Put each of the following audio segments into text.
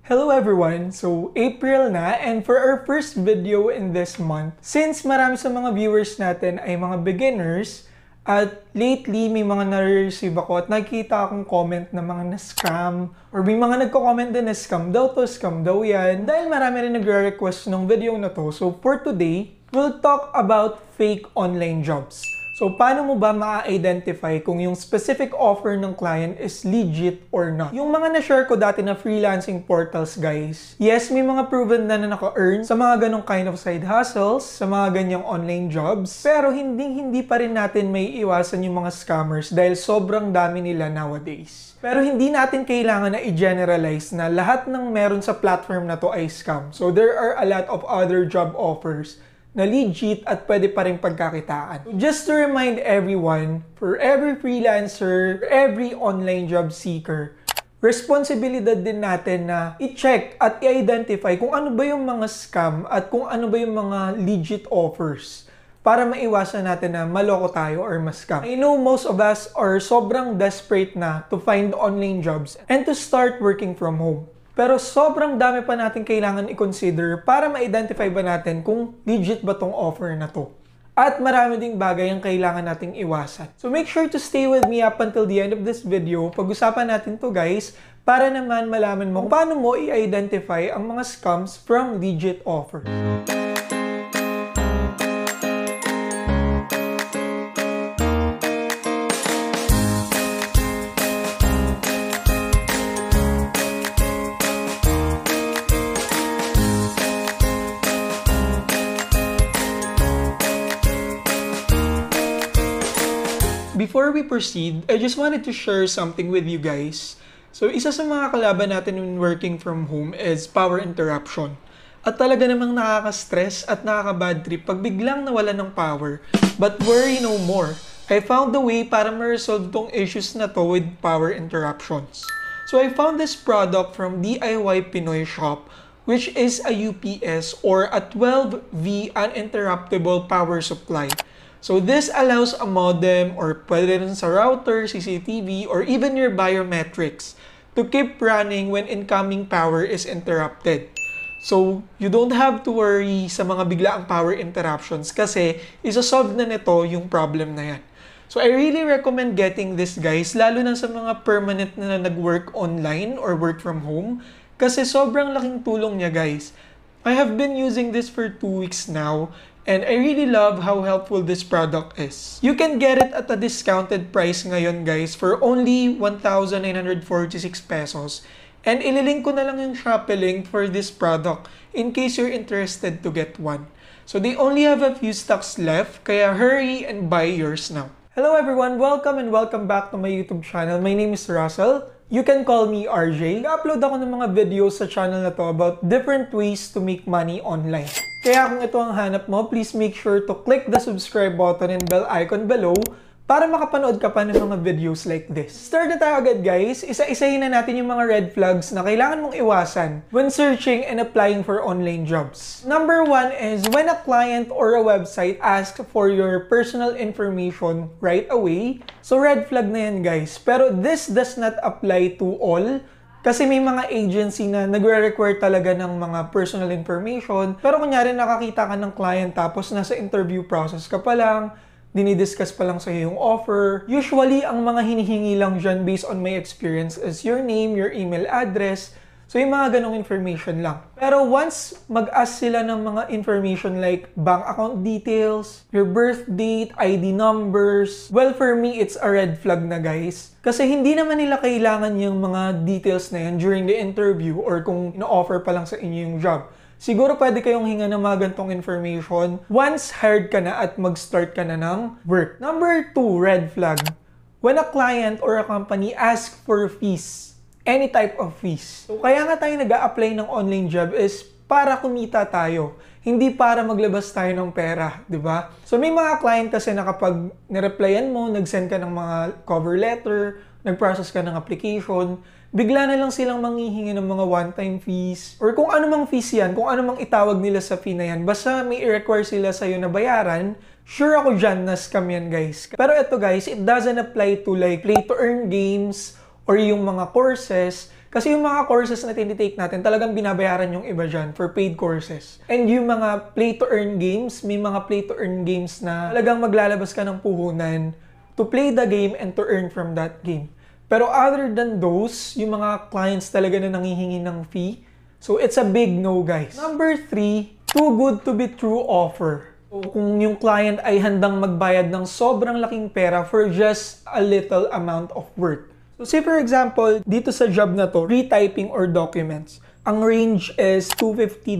Hello everyone! So, April na, and for our first video in this month, since marami sa mga viewers natin ay mga beginners, at lately may mga nare-receive ako at nakikita akong comment na mga na-scam, or may mga nagko-comment din na scam daw yan, dahil marami rin nagre-request ng video na to. So, for today, we'll talk about fake online jobs. So, paano mo ba ma-identify kung yung specific offer ng client is legit or not? Yung mga na-share ko dati na freelancing portals, guys, yes, may mga proven na naka-earn sa mga ganong kind of side hustles, sa mga ganyang online jobs, pero hindi pa rin natin may iwasan yung mga scammers dahil sobrang dami nila nowadays. Pero hindi natin kailangan na i-generalize na lahat ng meron sa platform na to ay scam. So, there are a lot of other job offers na legit at pwede pa rin pagkakitaan. So just to remind everyone, for every freelancer, for every online job seeker, responsibilidad din natin na i-check at i-identify kung ano ba yung mga scam at kung ano ba yung mga legit offers para maiwasan natin na maloko tayo or ma-scam. I know most of us are sobrang desperate na to find online jobs and to start working from home. Pero sobrang dami pa natin kailangan i-consider para ma-identify ba natin kung legit ba tong offer na to. At marami ding bagay ang kailangan nating iwasan. So make sure to stay with me up until the end of this video. Pag-usapan natin to, guys, para naman malaman mo kung paano mo i-identify ang mga scams from legit offers. Before we proceed, I just wanted to share something with you guys. So, isa sa mga kalaban natin when working from home is power interruption. At talaga namang nakaka-stress at nakaka-bad trip pag biglang nawala ng power. But worry no more. I found the way para ma-resolve tong issues na to with power interruptions. So, I found this product from DIY Pinoy Shop, which is a UPS or a 12V uninterruptible power supply. So this allows a modem or pwede rin sa router, CCTV, or even your biometrics to keep running when incoming power is interrupted. So you don't have to worry sa mga biglaang power interruptions kasi isa-solve na nito yung problem na yan. So I really recommend getting this, guys, lalo na sa mga permanent na nag-work online or work from home kasi sobrang laking tulong niya, guys. I have been using this for 2 weeks now. And I really love how helpful this product is. You can get it at a discounted price ngayon, guys, for only 1,946 pesos. And ililink ko na lang yung Shopee link for this product in case you're interested to get one. So they only have a few stocks left, kaya hurry and buy yours now. Hello everyone! Welcome and welcome back to my YouTube channel. My name is Russell. You can call me RJ. I-upload ako ng mga videos sa channel na to about different ways to make money online. Kaya kung ito ang hanap mo, please make sure to click the subscribe button and bell icon below para makapanood ka pa ng mga videos like this. Start na tayo agad, guys. Isa-isahin na natin yung mga red flags na kailangan mong iwasan when searching and applying for online jobs. Number 1 is when a client or a website asks for your personal information right away. So red flag na yan, guys. Pero this does not apply to all. Kasi may mga agency na nagre-require talaga ng mga personal information. Pero kunyari nakakita ka ng client tapos nasa interview process ka pa lang, dinidiscuss pa lang sa'yo yung offer. Usually, ang mga hinihingi lang dyan based on my experience is your name, your email address. So, yung mga ganong information lang. Pero once mag-ask sila ng mga information like bank account details, your birth date, ID numbers, well, for me, it's a red flag na, guys. Kasi hindi naman nila kailangan yung mga details na yan during the interview or kung ino-offer pa lang sa inyo yung job. Siguro pwede kayong hinga ng mga gantong information once hired ka na at mag-start ka na ng work. Number 2, red flag. When a client or a company asks for fees, any type of fees. So kaya nga tayo nag-a-apply ng online job is para kumita tayo. Hindi para maglabas tayo ng pera, di ba? So may mga client kasi na kapag nireplyan mo, nag-send ka ng mga cover letter, nag-process ka ng application, bigla na lang silang manghihingi ng mga one-time fees or kung ano mang fees yan, kung ano mang itawag nila sa fee na yan, basta may i-require sila sa'yo na bayaran, sure ako dyan na scam yan, guys. Pero ito, guys, it doesn't apply to like play-to-earn games or yung mga courses Kasi yung mga courses na tinitake natin, talagang binabayaran yung iba dyan for paid courses. And yung mga play-to-earn games, may mga play-to-earn games na talagang maglalabas ka ng puhunan to play the game and to earn from that game. Pero other than those, yung mga clients talaga na nanghihingi ng fee. So it's a big no, guys. Number 3, too good to be true offer. So, kung yung client ay handang magbayad ng sobrang laking pera for just a little amount of work. So say for example, dito sa job na to, retyping or documents, ang range is $250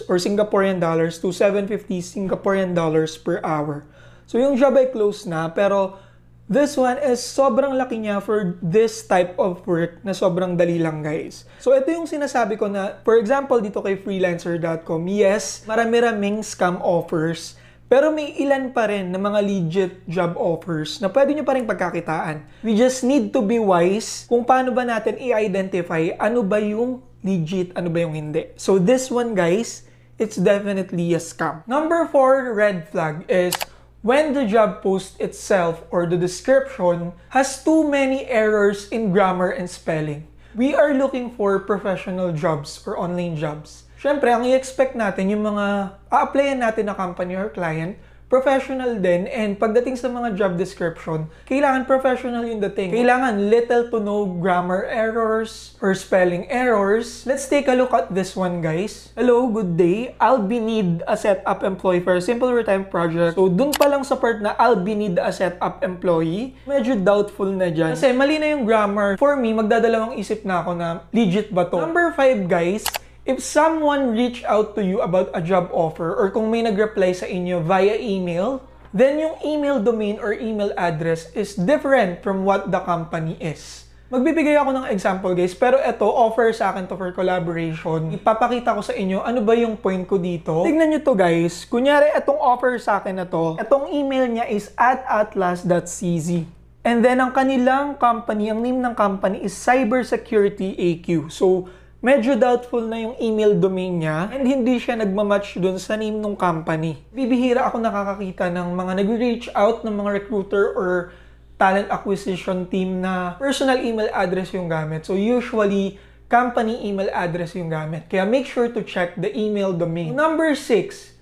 or Singaporean dollars to 750 Singaporean dollars per hour. So yung job ay close na, pero this one is sobrang laki niya for this type of work na sobrang dali lang, guys. So ito yung sinasabi ko na, for example, dito kay freelancer.com, yes, marami-raming scam offers, pero may ilan pa rin na mga legit job offers na pwede nyo pa rin pagkakitaan. We just need to be wise kung paano ba natin i-identify ano ba yung legit, ano ba yung hindi. So this one, guys, it's definitely a scam. Number 4 red flag is when the job post itself or the description has too many errors in grammar and spelling. We are looking for professional jobs or online jobs. Siyempre, ang i-expect natin, yung mga a-applyan natin na company or client, professional din, and pagdating sa mga job description, kailangan professional yung dating. Kailangan little to no grammar errors or spelling errors. Let's take a look at this one, guys. Hello, good day. I'll be need a setup employee for a simple real-time project. So, dun pa lang sa part na I'll be need a setup employee, medyo doubtful na dyan. Kasi mali na yung grammar. For me, magdadalawang isip na ako na legit ba to? Number 5, guys. If someone reach out to you about a job offer or kung may nag-reply sa inyo via email, then yung email domain or email address is different from what the company is. Magbibigay ako ng example, guys, pero ito, offer sa akin to for collaboration. Ipapakita ko sa inyo ano ba yung point ko dito. Tignan nyo to, guys. Kunyari, itong offer sa akin na to, itong email niya is @atlas.cz. And then, ang kanilang company, ang name ng company is Cybersecurity AQ. So, medyo doubtful na yung email domain niya and hindi siya nagmamatch dun sa name ng company. Bibihira ako nakakakita ng mga nag-reach out ng mga recruiter or talent acquisition team na personal email address yung gamit. So usually, company email address yung gamit. Kaya make sure to check the email domain. Number 6,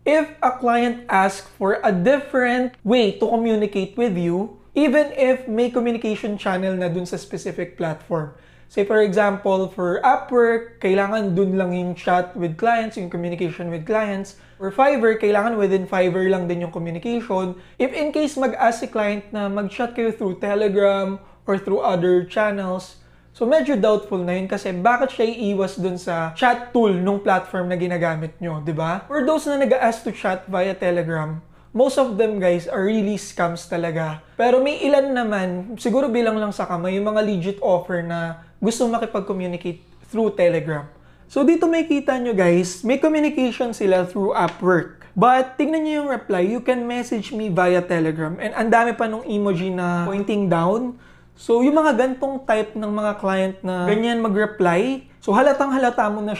if a client asks for a different way to communicate with you, even if may communication channel na dun sa specific platform. Say for example, for Upwork, kailangan dun lang yung chat with clients, yung communication with clients. For Fiverr, kailangan within Fiverr lang din yung communication. If in case mag-ask si client na mag-chat kayo through Telegram or through other channels, so medyo doubtful na yun kasi bakit siya iiwas dun sa chat tool nung platform na ginagamit nyo, di ba? For those na nag-ask to chat via Telegram, most of them, guys, are really scams talaga. Pero may ilan naman, siguro bilang lang sa kamay, yung mga legit offer na gusto makipag-communicate through Telegram. So dito may kita nyo, guys, may communication sila through Upwork. But tignan nyo yung reply, you can message me via Telegram. And ang dami pa nung emoji na pointing down. So yung mga gantong type ng mga client na ganyan mag-reply, so halatang-halata mo na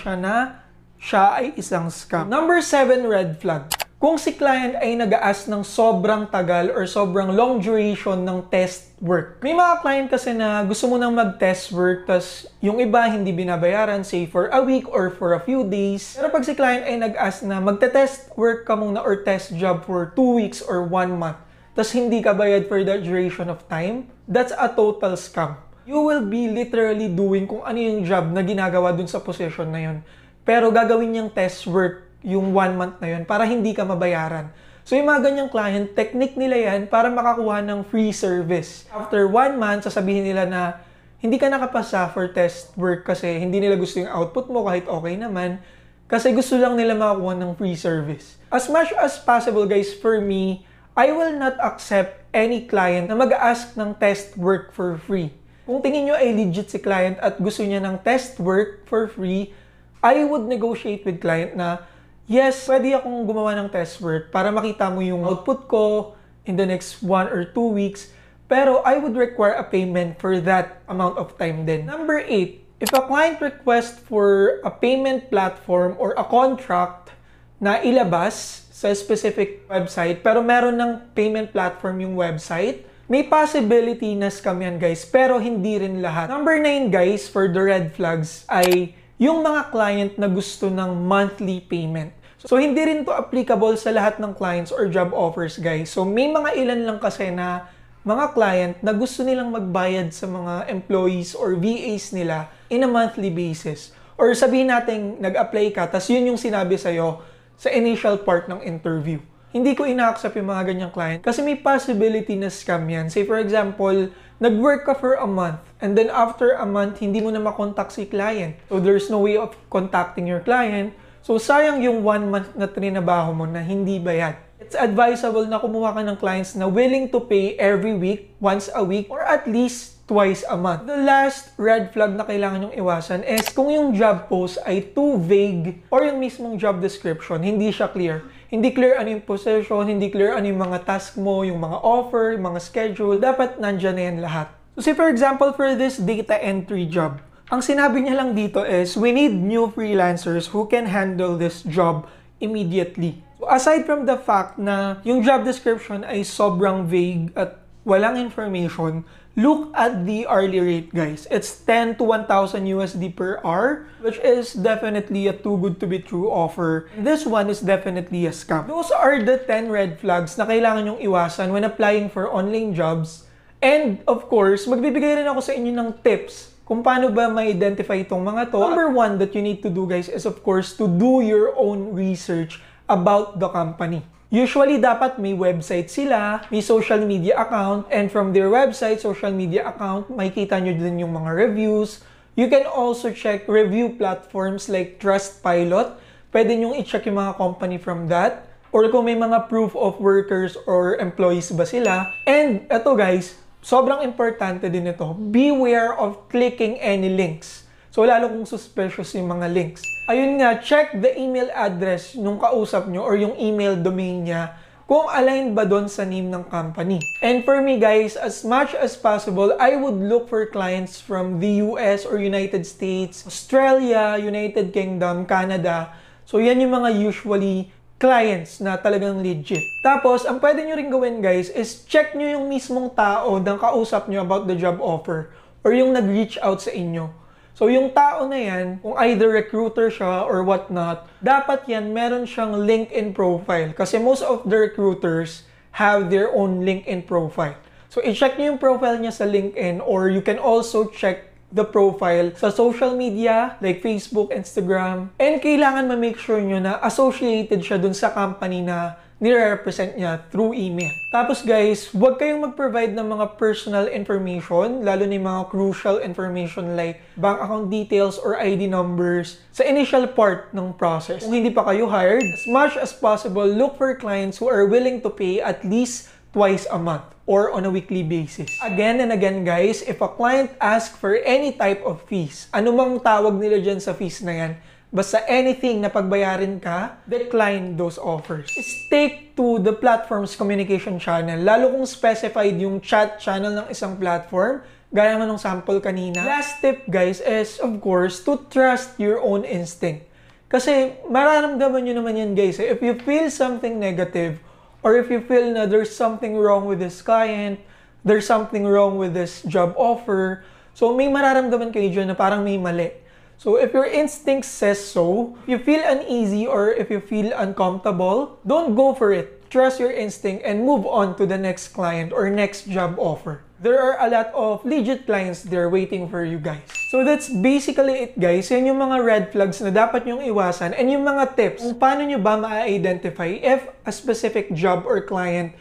siya ay isang scam. Number 7 red flag. Kung si client ay nag-a-ask ng sobrang tagal or sobrang long duration ng test work. May mga client kasi na gusto mo nang mag-test work, tas yung iba hindi binabayaran, say for a week or for a few days. Pero pag si client ay nag-ask na magte-test work ka muna or test job for 2 weeks or 1 month, tas hindi ka bayad for that duration of time, that's a total scam. You will be literally doing kung ano yung job na ginagawa dun sa position na yun. Pero gagawin niyang test work yung 1 month na yun para hindi ka mabayaran. So yung mga ganyang client, technique nila yan para makakuha ng free service. After 1 month, sasabihin nila na hindi ka nakapasa for test work kasi hindi nila gusto yung output mo kahit okay naman. Kasi gusto lang nila makakuha ng free service. As much as possible, guys, for me, I will not accept any client na mag-ask ng test work for free. Kung tingin nyo ay legit si client at gusto niya ng test work for free, I would negotiate with client na yes, pwede akong gumawa ng test work para makita mo yung output ko in the next 1 or 2 weeks. Pero I would require a payment for that amount of time din. Number 8, if a client requests for a payment platform or a contract na ilabas sa specific website, pero meron ng payment platform yung website, may possibility na scam yan guys, pero hindi rin lahat. Number 9 guys, for the red flags ay yung mga client na gusto ng monthly payment. So, hindi rin to applicable sa lahat ng clients or job offers, guys. So, may mga ilan lang kasi na mga client na gusto nilang magbayad sa mga employees or VAs nila in a monthly basis. Or sabihin natin, nag-apply ka, tas yun yung sinabi sa'yo sa initial part ng interview. Hindi ko ina-accept yung mga ganyang client kasi may possibility na scam yan. Say, for example, nag-work ka for a month and then after a month, hindi mo na makontak si client. So, there's no way of contacting your client. So, sayang yung 1 month na trinabaho mo na hindi bayad. It's advisable na kumuha ka ng clients na willing to pay every week, once a week, or at least twice a month. The last red flag na kailangan nyong iwasan is kung yung job post ay too vague or yung mismong job description, hindi siya clear. Hindi clear ano yung position, hindi clear ano yung mga task mo, yung mga offer, yung mga schedule. Dapat nandyan na yan lahat. So, say for example, for this data entry job, ang sinabi niya lang dito is, we need new freelancers who can handle this job immediately. So, aside from the fact na yung job description ay sobrang vague at walang information, look at the hourly rate, guys. It's 10 to 1,000 USD per hour, which is definitely a too good to be true offer. This one is definitely a scam. Those are the 10 red flags na kailangan yung iwasan when applying for online jobs. And, of course, magbibigay rin ako sa inyo ng tips kung paano ba ma-identify itong mga to. Number 1 that you need to do, guys, is of course to do your own research about the company. Usually, dapat may website sila, may social media account, and from their website, social media account, makikita nyo din yung mga reviews. You can also check review platforms like Trustpilot. Pwede nyo i-check yung mga company from that. Or kung may mga proof of workers or employees ba sila. And eto guys, sobrang importante din ito. Beware of clicking any links. So, lalo kung suspicious yung mga links. Ayun nga, check the email address nung kausap nyo or yung email domain niya kung aligned ba doon sa name ng company. And for me guys, as much as possible, I would look for clients from the US or United States, Australia, United Kingdom, Canada. So, yan yung mga usually clients na talagang legit. Tapos, ang pwede nyo rin gawin guys is check nyo yung mismong tao ng kausap nyo about the job offer or yung nag-reach out sa inyo. So, yung tao na yan, kung either recruiter siya or whatnot, dapat yan meron siyang LinkedIn profile. Kasi most of the recruiters have their own LinkedIn profile. So, i-check nyo yung profile niya sa LinkedIn or you can also check the profile sa social media like Facebook, Instagram. And kailangan ma-make sure nyo na associated siya dun sa company na nire-represent niya through email. Tapos guys, huwag kayong mag-provide ng mga personal information, lalo na yung mga crucial information like bank account details or ID numbers sa initial part ng process. Kung hindi pa kayo hired, as much as possible, look for clients who are willing to pay at least twice a month or on a weekly basis. Again and again guys, if a client asks for any type of fees, anumang tawag nila dyan sa fees na yan, basta anything na pagbayarin ka, decline those offers. Stick to the platform's communication channel, lalo kung specified yung chat channel ng isang platform, gaya nga ng sample kanina. Last tip guys is, of course, to trust your own instinct. Kasi mararamdaman nyo naman yan guys, if you feel something negative, or if you feel na there's something wrong with this client, there's something wrong with this job offer, so may mararamdaman kayo dyan na parang may mali. So, if your instinct says so, if you feel uneasy or if you feel uncomfortable, don't go for it. Trust your instinct and move on to the next client or next job offer. There are a lot of legit clients there waiting for you guys. So, that's basically it guys. Yan yung mga red flags na dapat nyong iwasan and yung mga tips kung paano nyo ba ma-identify if a specific job or client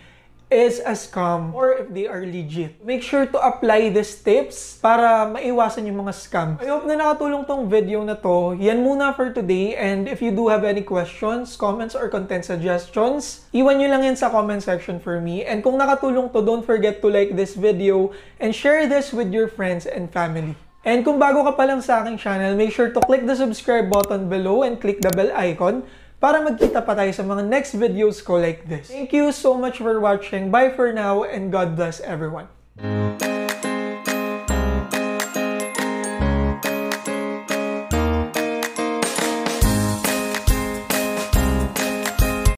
is a scam or if they are legit. Make sure to apply these tips para maiwasan yung mga scam. I hope na nakatulong tong video na to. Yan muna for today, and if you do have any questions, comments, or content suggestions, iwan nyo lang yan sa comment section for me. And kung nakatulong to, don't forget to like this video and share this with your friends and family. And kung bago ka pa lang sa aking channel, make sure to click the subscribe button below and click the bell icon para magkita pa tayo sa mga next videos ko like this. Thank you so much for watching. Bye for now and God bless everyone.